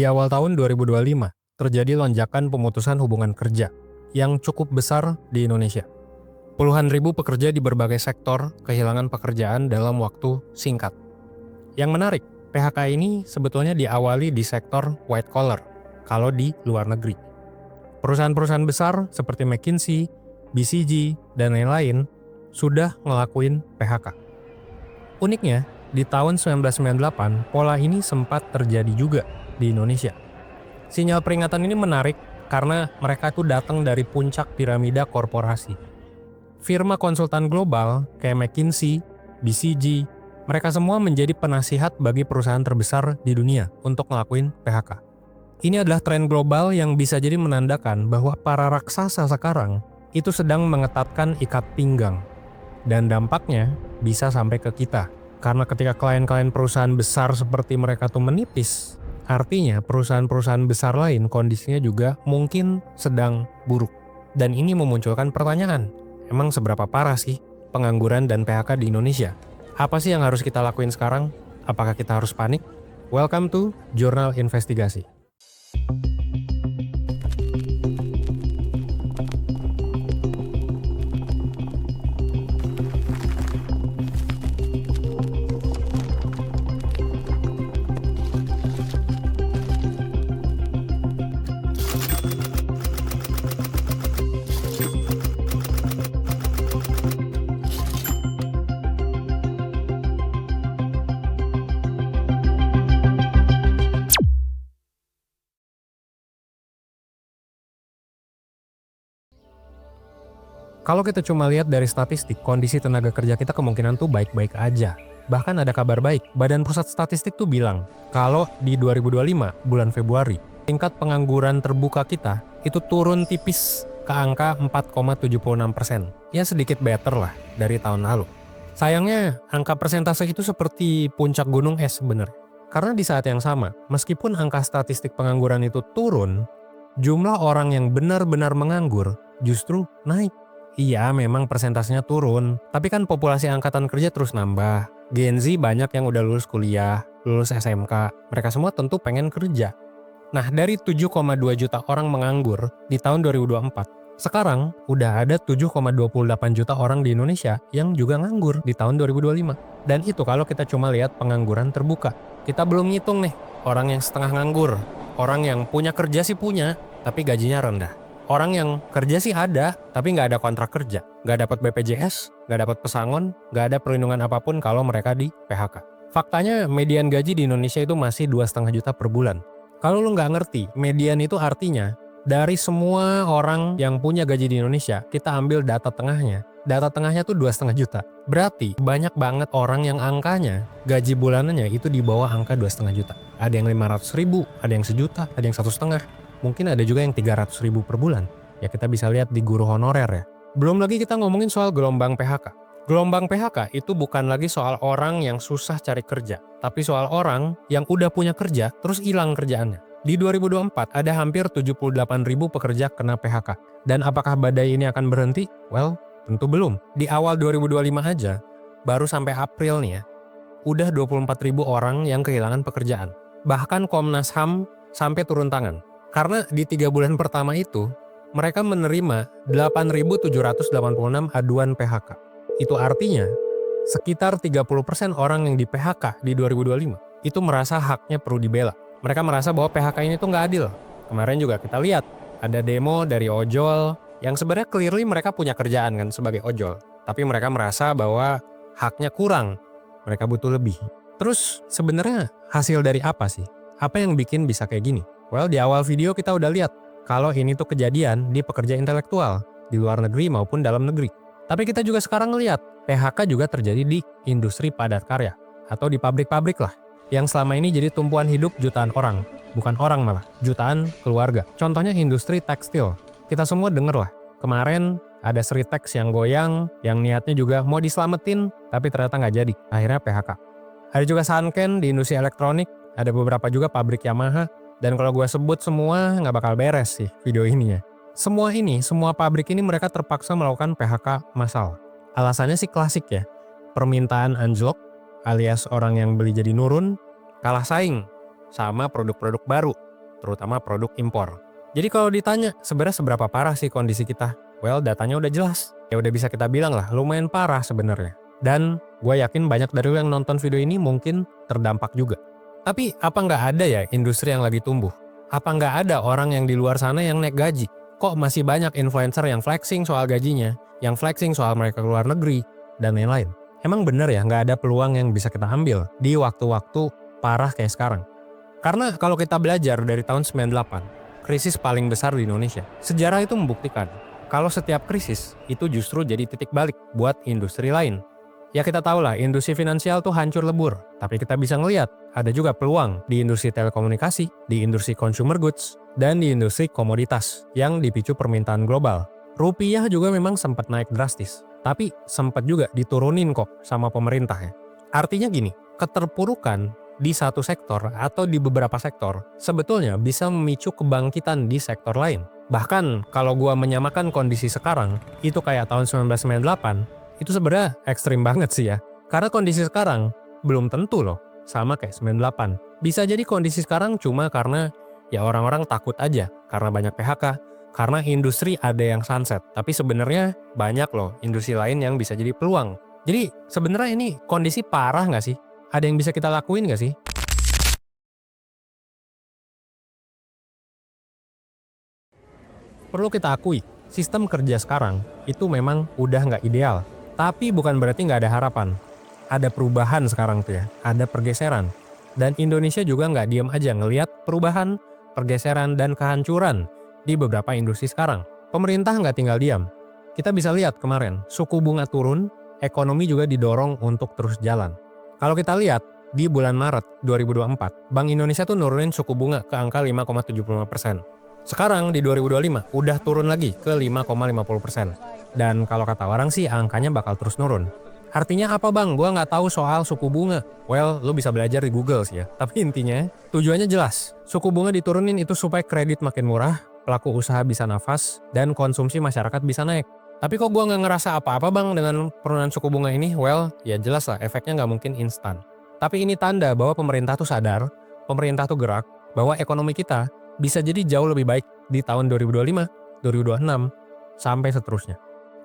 Di awal tahun 2025, terjadi lonjakan pemutusan hubungan kerja yang cukup besar di Indonesia. Puluhan ribu pekerja di berbagai sektor kehilangan pekerjaan dalam waktu singkat. Yang menarik, PHK ini sebetulnya diawali di sektor white collar, kalau di luar negeri. Perusahaan-perusahaan besar seperti McKinsey, BCG, dan lain-lain sudah ngelakuin PHK. Uniknya, di tahun 1998, pola ini sempat terjadi juga di Indonesia. Sinyal peringatan ini menarik karena mereka tuh datang dari puncak piramida korporasi. Firma konsultan global kayak McKinsey, BCG, mereka semua menjadi penasihat bagi perusahaan terbesar di dunia untuk ngelakuin PHK. Ini adalah tren global yang bisa jadi menandakan bahwa para raksasa sekarang itu sedang mengetatkan ikat pinggang. Dan dampaknya bisa sampai ke kita. Karena ketika klien-klien perusahaan besar seperti mereka tuh menipis, artinya perusahaan-perusahaan besar lain kondisinya juga mungkin sedang buruk. Dan ini memunculkan pertanyaan, emang seberapa parah sih pengangguran dan PHK di Indonesia? Apa sih yang harus kita lakuin sekarang? Apakah kita harus panik? Welcome to Jurnal Investigasi. Kalau kita cuma lihat dari statistik, kondisi tenaga kerja kita kemungkinan tuh baik-baik aja. Bahkan ada kabar baik, Badan Pusat Statistik tuh bilang, kalau di 2025, bulan Februari, tingkat pengangguran terbuka kita itu turun tipis ke angka 4,76%. Ya sedikit better lah dari tahun lalu. Sayangnya, angka persentase itu seperti puncak gunung es sebenarnya. Karena di saat yang sama, meskipun angka statistik pengangguran itu turun, jumlah orang yang benar-benar menganggur justru naik. Iya, memang persentasenya turun, tapi kan populasi angkatan kerja terus nambah. Gen Z banyak yang udah lulus kuliah, lulus SMK, mereka semua tentu pengen kerja. Nah, dari 7,2 juta orang menganggur di tahun 2024, sekarang udah ada 7,28 juta orang di Indonesia yang juga nganggur di tahun 2025. Dan itu kalau kita cuma lihat pengangguran terbuka. Kita belum ngitung nih, orang yang setengah nganggur, orang yang punya kerja sih punya, tapi gajinya rendah. Orang yang kerja sih ada, tapi nggak ada kontrak kerja, nggak dapat BPJS, nggak dapat pesangon, nggak ada perlindungan apapun kalau mereka di PHK. Faktanya median gaji di Indonesia itu masih 2,5 juta per bulan. Kalau lu nggak ngerti, median itu artinya dari semua orang yang punya gaji di Indonesia, kita ambil data tengahnya. Data tengahnya tuh 2,5 juta. Berarti banyak banget orang yang angkanya, gaji bulanannya itu di bawah angka 2,5 juta. Ada yang 500 ribu, ada yang sejuta, ada yang 1,5. Mungkin ada juga yang 300 ribu per bulan. Ya kita bisa lihat di guru honorer ya. Belum lagi kita ngomongin soal gelombang PHK. Gelombang PHK itu bukan lagi soal orang yang susah cari kerja. Tapi soal orang yang udah punya kerja terus hilang kerjaannya. Di 2024 ada hampir 78 ribu pekerja kena PHK. Dan apakah badai ini akan berhenti? Well, tentu belum. Di awal 2025 aja, baru sampai April nih ya, udah 24 ribu orang yang kehilangan pekerjaan. Bahkan Komnas HAM sampai turun tangan. Karena di 3 bulan pertama itu, mereka menerima 8.786 aduan PHK. Itu artinya, sekitar 30% orang yang di PHK di 2025, itu merasa haknya perlu dibela. Mereka merasa bahwa PHK ini tuh nggak adil. Kemarin juga kita lihat, ada demo dari ojol, yang sebenarnya clearly mereka punya kerjaan kan sebagai ojol. Tapi mereka merasa bahwa haknya kurang, mereka butuh lebih. Terus sebenarnya hasil dari apa sih? Apa yang bikin bisa kayak gini? Well, di awal video kita udah lihat kalau ini tuh kejadian di pekerja intelektual, di luar negeri maupun dalam negeri. Tapi kita juga sekarang lihat PHK juga terjadi di industri padat karya atau di pabrik-pabrik lah, yang selama ini jadi tumpuan hidup jutaan orang. Bukan orang malah, jutaan keluarga. Contohnya industri tekstil. Kita semua denger lah, kemarin ada Sritex yang goyang, yang niatnya juga mau diselamatin, tapi ternyata nggak jadi. Akhirnya PHK. Ada juga Sanken di industri elektronik, ada beberapa juga pabrik Yamaha. Dan kalau gue sebut semua nggak bakal beres sih video ini ya. Semua pabrik ini mereka terpaksa melakukan PHK massal. Alasannya sih klasik ya. Permintaan anjlok alias orang yang beli jadi nurun, kalah saing sama produk-produk baru. terutama produk impor. Jadi kalau ditanya sebenarnya seberapa parah sih kondisi kita? Well, datanya udah jelas. Ya udah bisa kita bilang lah, lumayan parah sebenarnya. Dan gue yakin banyak dari lo yang nonton video ini mungkin terdampak juga. Tapi apa nggak ada ya industri yang lagi tumbuh? Apa nggak ada orang yang di luar sana yang naik gaji? Kok masih banyak influencer yang flexing soal gajinya, yang flexing soal mereka keluar negeri, dan lain-lain? Emang bener ya nggak ada peluang yang bisa kita ambil di waktu-waktu parah kayak sekarang? Karena kalau kita belajar dari tahun 98, krisis paling besar di Indonesia, sejarah itu membuktikan kalau setiap krisis itu justru jadi titik balik buat industri lain. Ya kita tahu lah industri finansial tuh hancur lebur, tapi kita bisa ngelihat ada juga peluang di industri telekomunikasi, di industri consumer goods, dan di industri komoditas yang dipicu permintaan global. Rupiah juga memang sempat naik drastis, tapi sempat juga diturunin kok sama pemerintah ya. Artinya gini, keterpurukan di satu sektor atau di beberapa sektor sebetulnya bisa memicu kebangkitan di sektor lain. Bahkan kalau gua menyamakan kondisi sekarang, itu kayak tahun 1998, itu sebenarnya ekstrim banget sih ya. Karena kondisi sekarang belum tentu loh sama kayak 98. Bisa jadi kondisi sekarang cuma karena ya orang-orang takut aja karena banyak PHK, karena industri ada yang sunset. Tapi sebenarnya banyak loh industri lain yang bisa jadi peluang. Jadi sebenarnya ini kondisi parah nggak sih? Ada yang bisa kita lakuin nggak sih? Perlu kita akui, sistem kerja sekarang itu memang udah nggak ideal. Tapi bukan berarti nggak ada harapan. Ada perubahan sekarang tuh ya, ada pergeseran. Dan Indonesia juga nggak diem aja ngelihat perubahan, pergeseran, dan kehancuran di beberapa industri sekarang. Pemerintah nggak tinggal diam. Kita bisa lihat kemarin, suku bunga turun, ekonomi juga didorong untuk terus jalan. Kalau kita lihat, di bulan Maret 2024, Bank Indonesia tuh nurunin suku bunga ke angka 5,75%. Sekarang di 2025 udah turun lagi ke 5,50%. Dan kalau kata orang sih angkanya bakal terus nurun. Artinya apa bang? Gua nggak tahu soal suku bunga. Well, lu bisa belajar di Google sih ya. Tapi intinya tujuannya jelas. Suku bunga diturunin itu supaya kredit makin murah, pelaku usaha bisa nafas, dan konsumsi masyarakat bisa naik. Tapi kok gua nggak ngerasa apa-apa bang dengan penurunan suku bunga ini? Well, ya jelas lah efeknya nggak mungkin instan. Tapi ini tanda bahwa pemerintah tuh sadar, pemerintah tuh gerak, bahwa ekonomi kita bisa jadi jauh lebih baik di tahun 2025, 2026, sampai seterusnya.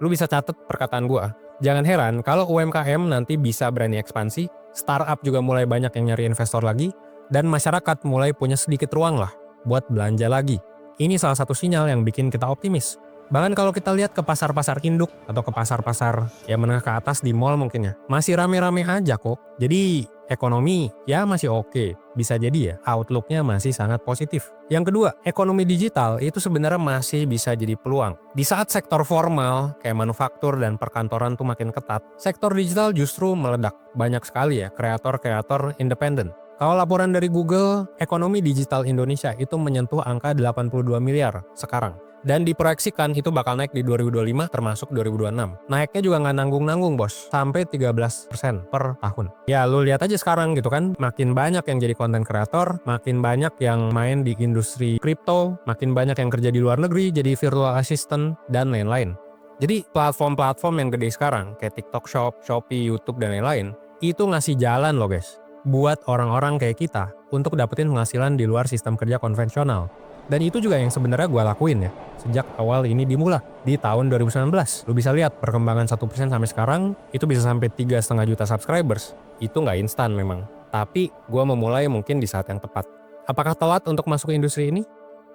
Lu bisa catat perkataan gua. Jangan heran kalau UMKM nanti bisa berani ekspansi, startup juga mulai banyak yang nyari investor lagi, dan masyarakat mulai punya sedikit ruang lah buat belanja lagi. Ini salah satu sinyal yang bikin kita optimis. Bahkan kalau kita lihat ke pasar-pasar induk atau ke pasar-pasar yang menengah ke atas di mall mungkin ya, masih rame-rame aja kok. Jadi ekonomi ya masih oke. Bisa jadi ya outlook-nya masih sangat positif. Yang kedua, ekonomi digital itu sebenarnya masih bisa jadi peluang. Di saat sektor formal kayak manufaktur dan perkantoran tuh makin ketat, sektor digital justru meledak. Banyak sekali ya kreator-kreator independen. Kalau laporan dari Google, ekonomi digital Indonesia itu menyentuh angka 82 miliar sekarang. Dan diproyeksikan itu bakal naik di 2025 termasuk 2026. Naiknya juga nggak nanggung-nanggung bos, sampai 13% per tahun. Ya lu lihat aja sekarang gitu kan, makin banyak yang jadi konten kreator, makin banyak yang main di industri kripto, makin banyak yang kerja di luar negeri jadi virtual assistant, dan lain-lain. Jadi platform-platform yang gede sekarang, kayak TikTok Shop, Shopee, YouTube, dan lain-lain, itu ngasih jalan loh guys, buat orang-orang kayak kita untuk dapetin penghasilan di luar sistem kerja konvensional. Dan itu juga yang sebenarnya gue lakuin ya, sejak awal ini dimulai di tahun 2019. Lu bisa lihat perkembangan 1% sampai sekarang, itu bisa sampai 3,5 juta subscribers. Itu nggak instan memang, tapi gue memulai mungkin di saat yang tepat. Apakah telat untuk masuk ke industri ini?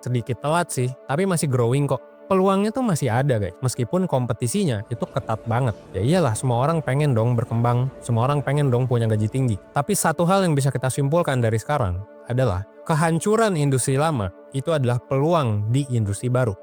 Sedikit telat sih, tapi masih growing kok. Peluangnya tuh masih ada guys, meskipun kompetisinya itu ketat banget. Ya iyalah, semua orang pengen dong berkembang, semua orang pengen dong punya gaji tinggi. Tapi satu hal yang bisa kita simpulkan dari sekarang adalah kehancuran industri lama itu adalah peluang di industri baru.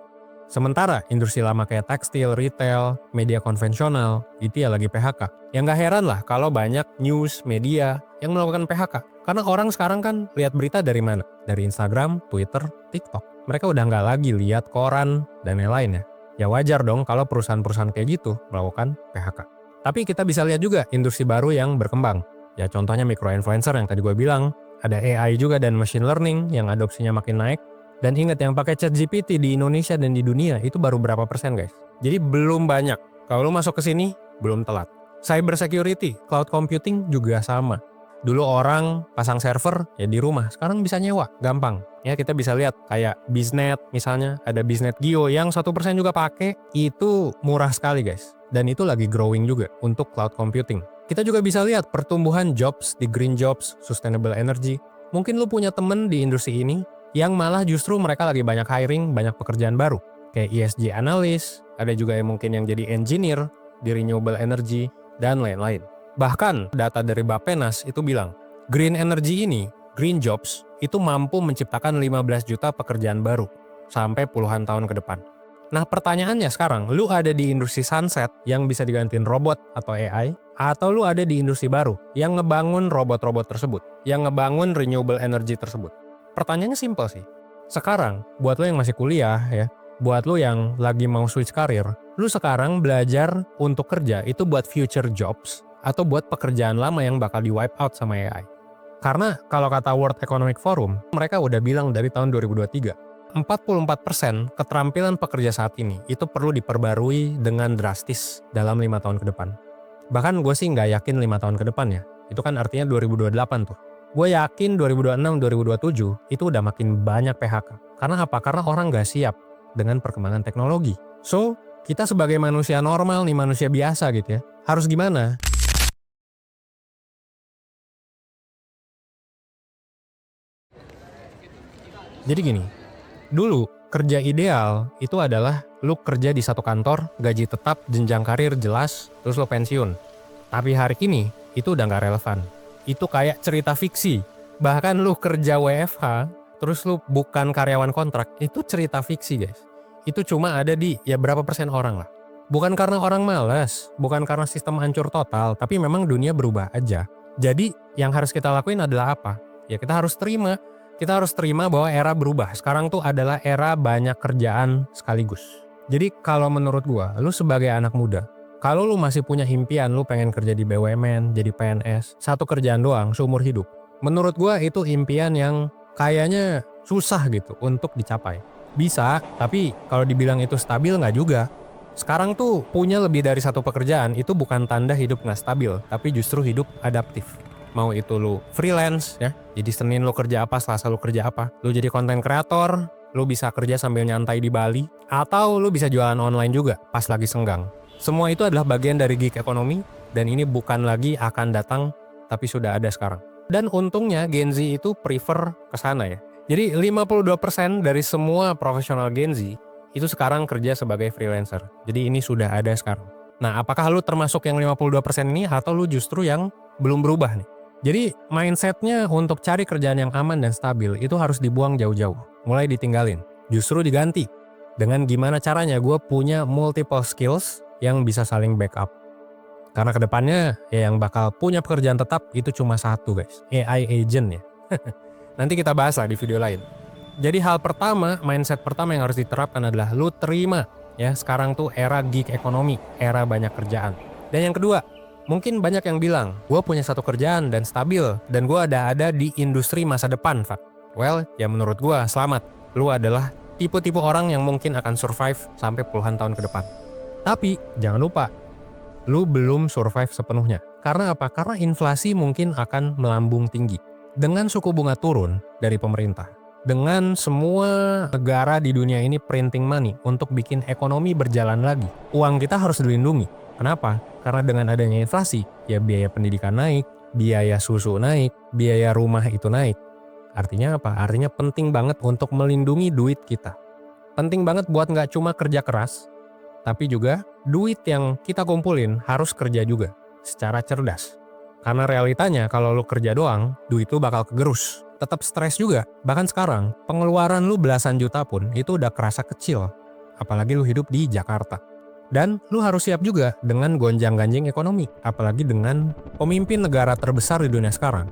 Sementara industri lama kayak tekstil, retail, media konvensional itu ya lagi PHK. Yang gak heran lah kalau banyak news, media yang melakukan PHK. Karena orang sekarang kan lihat berita dari mana? Dari Instagram, Twitter, TikTok. Mereka udah gak lagi lihat koran dan lain-lain ya. Ya wajar dong kalau perusahaan-perusahaan kayak gitu melakukan PHK. Tapi kita bisa lihat juga industri baru yang berkembang. Ya contohnya micro-influencer yang tadi gue bilang. Ada AI juga dan machine learning yang adopsinya makin naik. Dan ingat yang pakai ChatGPT di Indonesia dan di dunia itu baru berapa persen guys. Jadi belum banyak. Kalau lu masuk ke sini, belum telat. Cyber security, cloud computing juga sama. Dulu orang pasang server ya di rumah, sekarang bisa nyewa, gampang. Ya kita bisa lihat kayak Biznet misalnya, ada Biznet Geo yang 1% juga pakai, itu murah sekali guys. Dan itu lagi growing juga untuk cloud computing. Kita juga bisa lihat pertumbuhan jobs di green jobs, sustainable energy. Mungkin lu punya temen di industri ini yang malah justru mereka lagi banyak hiring, banyak pekerjaan baru. Kayak ESG analyst, ada juga yang mungkin yang jadi engineer di renewable energy, dan lain-lain. Bahkan data dari Bappenas itu bilang, green energy ini, green jobs, itu mampu menciptakan 15 juta pekerjaan baru sampai puluhan tahun ke depan. Nah pertanyaannya sekarang, lu ada di industri sunset yang bisa digantiin robot atau AI, atau lu ada di industri baru yang ngebangun robot-robot tersebut, yang ngebangun renewable energy tersebut? Pertanyaannya simpel sih. Sekarang, buat lo yang masih kuliah ya, buat lo yang lagi mau switch karir, lu sekarang belajar untuk kerja itu buat future jobs atau buat pekerjaan lama yang bakal di wipe out sama AI. Karena kalau kata World Economic Forum, mereka udah bilang dari tahun 2023, 44% keterampilan pekerja saat ini itu perlu diperbarui dengan drastis dalam 5 tahun ke depan. Bahkan gue sih nggak yakin 5 tahun ke depan ya, itu kan artinya 2028 tuh. Gue yakin 2026-2027 itu udah makin banyak PHK. Karena apa? Karena orang nggak siap dengan perkembangan teknologi. So, kita sebagai manusia normal nih, manusia biasa gitu ya, harus gimana? Jadi gini, dulu kerja ideal itu adalah lu kerja di satu kantor, gaji tetap, jenjang karir jelas, terus lu pensiun. Tapi hari ini itu udah nggak relevan. Itu kayak cerita fiksi. Bahkan lu kerja WFH, terus lu bukan karyawan kontrak, itu cerita fiksi guys. Itu cuma ada di ya berapa persen orang lah. Bukan karena orang malas, bukan karena sistem hancur total, tapi memang dunia berubah aja. Jadi yang harus kita lakuin adalah apa? Ya kita harus terima. Kita harus terima bahwa era berubah. Sekarang tuh adalah era banyak kerjaan sekaligus. Jadi kalau menurut gua, lu sebagai anak muda, kalau lu masih punya impian lu pengen kerja di BUMN, jadi PNS, satu kerjaan doang seumur hidup. Menurut gua itu impian yang kayaknya susah gitu untuk dicapai. Bisa, tapi kalau dibilang itu stabil nggak juga. Sekarang tuh punya lebih dari satu pekerjaan itu bukan tanda hidup nggak stabil, tapi justru hidup adaptif. Mau itu lu freelance ya, jadi Senin lu kerja apa, Selasa lu kerja apa. Lu jadi konten kreator, lu bisa kerja sambil nyantai di Bali, atau lu bisa jualan online juga pas lagi senggang. Semua itu adalah bagian dari gig ekonomi, dan ini bukan lagi akan datang, tapi sudah ada sekarang. Dan untungnya Gen Z itu prefer ke sana ya. Jadi 52% dari semua profesional Gen Z itu sekarang kerja sebagai freelancer. Jadi ini sudah ada sekarang. Nah, apakah lu termasuk yang 52% ini atau lu justru yang belum berubah nih? Jadi mindsetnya untuk cari kerjaan yang aman dan stabil itu harus dibuang jauh-jauh. Mulai ditinggalin. Justru diganti. Dengan gimana caranya gue punya multiple skills yang bisa saling backup. Karena kedepannya ya yang bakal punya pekerjaan tetap itu cuma satu guys. AI agent ya. Nanti kita bahas lah di video lain. Jadi hal pertama, mindset pertama yang harus diterapkan adalah lu terima. Ya sekarang tuh era gig ekonomi, era banyak kerjaan. Dan yang kedua, mungkin banyak yang bilang, gue punya satu kerjaan dan stabil, dan gue ada di industri masa depan, Fak. Well, ya menurut gue, selamat. Lu adalah tipe-tipe orang yang mungkin akan survive sampai puluhan tahun ke depan. Tapi, jangan lupa, lu belum survive sepenuhnya. Karena apa? Karena inflasi mungkin akan melambung tinggi. Dengan suku bunga turun dari pemerintah, dengan semua negara di dunia ini printing money untuk bikin ekonomi berjalan lagi, uang kita harus dilindungi. Kenapa? Karena dengan adanya inflasi, ya biaya pendidikan naik, biaya susu naik, biaya rumah itu naik. Artinya apa? Artinya penting banget untuk melindungi duit kita. Penting banget buat nggak cuma kerja keras, tapi juga duit yang kita kumpulin harus kerja juga, secara cerdas. Karena realitanya kalau lu kerja doang, duit lu bakal kegerus. Tetap stres juga. Bahkan sekarang, pengeluaran lu belasan juta pun itu udah kerasa kecil. Apalagi lu hidup di Jakarta. Dan lu harus siap juga dengan gonjang-ganjing ekonomi, apalagi dengan pemimpin negara terbesar di dunia sekarang.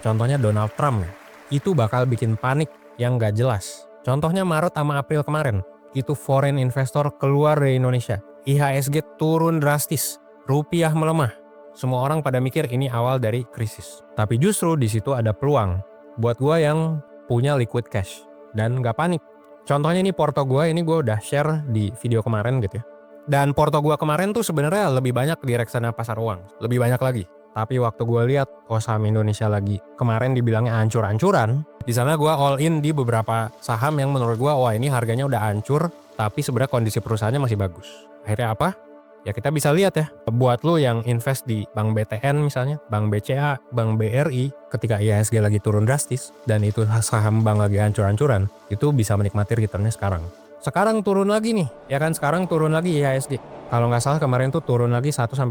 Contohnya Donald Trump ya. Itu bakal bikin panik yang gak jelas. Contohnya Maret sama April kemarin, itu foreign investor keluar dari Indonesia. IHSG turun drastis, rupiah melemah. Semua orang pada mikir ini awal dari krisis. Tapi justru di situ ada peluang buat gua yang punya liquid cash dan gak panik. Contohnya ini porto gua, ini gua udah share di video kemarin gitu ya. Dan porto gua kemarin tuh sebenarnya lebih banyak di reksadana pasar uang, lebih banyak lagi. Tapi waktu gue lihat saham Indonesia lagi kemarin dibilangnya ancur-ancuran, di sana gue all in di beberapa saham yang menurut gue wah ini harganya udah hancur, tapi sebenarnya kondisi perusahaannya masih bagus. Akhirnya apa? Ya kita bisa lihat ya, buat lo yang invest di Bank BTN misalnya, Bank BCA, Bank BRI, ketika IHSG lagi turun drastis, dan itu saham bank lagi hancur-hancuran, itu bisa menikmati returnnya sekarang. Sekarang turun lagi nih, ya kan sekarang turun lagi IHSG. Kalau nggak salah kemarin tuh turun lagi 1-2%,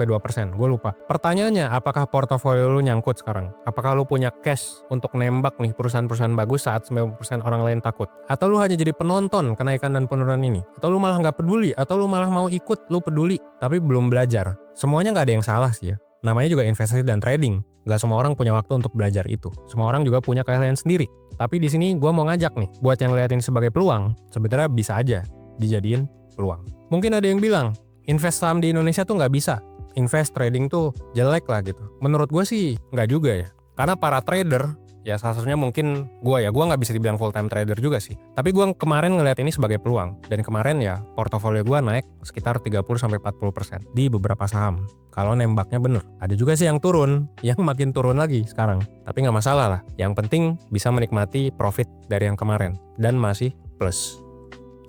gue lupa. Pertanyaannya, apakah portofolio lu nyangkut sekarang? Apakah lu punya cash untuk nembak nih perusahaan-perusahaan bagus saat 90% orang lain takut? Atau lu hanya jadi penonton kenaikan dan penurunan ini? Atau lu malah nggak peduli? Atau lu malah mau ikut, lu peduli, tapi belum belajar? Semuanya nggak ada yang salah sih ya. Namanya juga investasi dan trading. Nggak semua orang punya waktu untuk belajar itu. Semua orang juga punya keahlian sendiri. Tapi di sini gue mau ngajak nih, buat yang lihat ini sebagai peluang, sebenarnya bisa aja dijadiin peluang. Mungkin ada yang bilang, invest saham di Indonesia tuh nggak bisa. Invest trading tuh jelek lah gitu. Menurut gue sih nggak juga ya. Karena para trader, ya salah satunya mungkin gue nggak bisa dibilang full time trader juga sih. Tapi gue kemarin ngeliat ini sebagai peluang. Dan kemarin ya portofolio gue naik sekitar 30-40% di beberapa saham. Kalau nembaknya bener. Ada juga sih yang turun, yang makin turun lagi sekarang. Tapi nggak masalah lah. Yang penting bisa menikmati profit dari yang kemarin. Dan masih plus.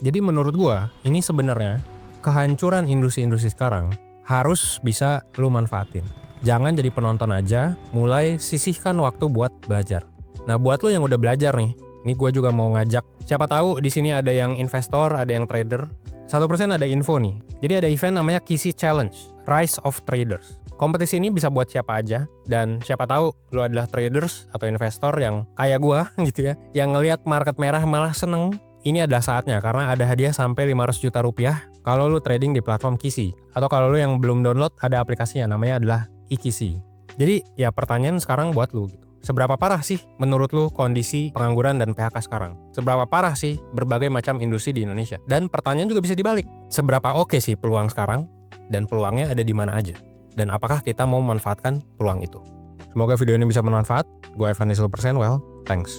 Jadi menurut gue, ini sebenarnya kehancuran industri-industri sekarang harus bisa lu manfaatin. Jangan jadi penonton aja, mulai sisihkan waktu buat belajar. Nah buat lu yang udah belajar nih, ini gue juga mau ngajak. Siapa tahu di sini ada yang investor, ada yang trader. 1% ada info nih. Jadi ada event namanya KC Challenge, Rise of Traders. Kompetisi ini bisa buat siapa aja, dan siapa tahu lu adalah traders atau investor yang kayak gue gitu ya, yang ngelihat market merah malah seneng. Ini adalah saatnya karena ada hadiah sampai 500 juta rupiah kalau lu trading di platform KC. Atau kalau lu yang belum download, ada aplikasinya namanya adalah iKisi. Jadi ya pertanyaan sekarang buat lu gitu. Seberapa parah sih menurut lu kondisi pengangguran dan PHK sekarang? Seberapa parah sih berbagai macam industri di Indonesia? Dan pertanyaan juga bisa dibalik. Seberapa oke sih peluang sekarang? Dan peluangnya ada di mana aja? Dan apakah kita mau memanfaatkan peluang itu? Semoga video ini bisa bermanfaat. Gue Evan 100%, well, thanks.